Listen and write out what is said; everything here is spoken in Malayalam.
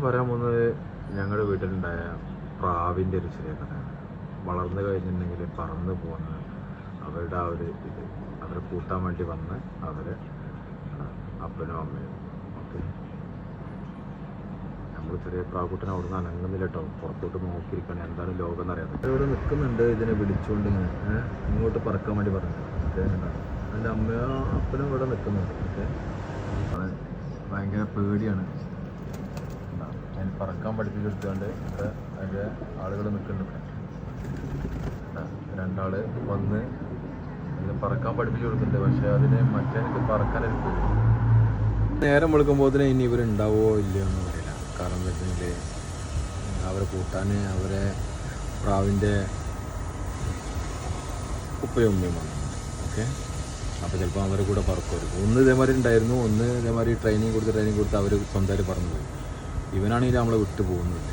പറയാൻ പോകുന്നത് ഞങ്ങളുടെ വീട്ടിലുണ്ടായ പ്രാവിൻ്റെ ഒരു ചെറിയ കഥയാണ്. വളർന്നു കഴിഞ്ഞിട്ടുണ്ടെങ്കിൽ പറന്ന് പോകുന്ന അവരുടെ ആ ഒരു ഇത് അവരെ കൂട്ടാൻ വേണ്ടി വന്ന് അവരെ അപ്പനും അമ്മയും ഓക്കെ. നമ്മൾ ചെറിയ പ്രാക്കുട്ടനെ അവിടെ നിന്ന് അനങ്ങുന്നില്ല കേട്ടോ, പുറത്തോട്ട് നോക്കിയിരിക്കണം എന്താണ് ലോകം എന്നറിയാം. ഇവിടെ നിൽക്കുന്നുണ്ട് ഇതിനെ വിളിച്ചുകൊണ്ട് ഇങ്ങനെ ഇങ്ങോട്ട് പറക്കാൻ വേണ്ടി പറഞ്ഞു. ഓക്കെ, അതിൻ്റെ അമ്മയോ അപ്പനും ഇവിടെ നിൽക്കുന്നുണ്ട്. ഓക്കെ, അത് ഭയങ്കര പേടിയാണ്. ഞാൻ പറക്കാൻ പഠിപ്പിച്ചെടുത്തുകൊണ്ട് ഒക്കെ അതിൻ്റെ ആളുകൾ നിൽക്കുന്നുണ്ട്. രണ്ടാൾ വന്ന് അതിന് പറക്കാൻ പഠിപ്പിച്ചു കൊടുക്കുന്നുണ്ട്. പക്ഷേ അതിന് മറ്റേക്ക് പറക്കാനൊരു പേടി. നേരം വിളിക്കുമ്പോൾ ഇനി ഇവരുണ്ടാവുമോ ഇല്ലയോ എന്ന് അറിയില്ല. കാരണം എന്താ വെച്ചിട്ടുണ്ടെങ്കിൽ അവരെ കൂട്ടാൻ അവരെ പ്രാവിൻ്റെ ഉപ്പയും ഉമ്മയും വന്നു. ഓക്കെ, അപ്പോൾ ചിലപ്പോൾ അവരെ കൂടെ പറക്കുമായിരിക്കും. ഒന്ന് ഇതേമാതിരി ഉണ്ടായിരുന്നു, ഒന്ന് ഇതേമാതിരി ട്രെയിനിങ് കൊടുത്ത് അവർ സ്വന്തമായിട്ട് പറന്നു പോയി. ഇവനാണെങ്കിൽ നമ്മളെ വിട്ടു പോകുന്നില്ല.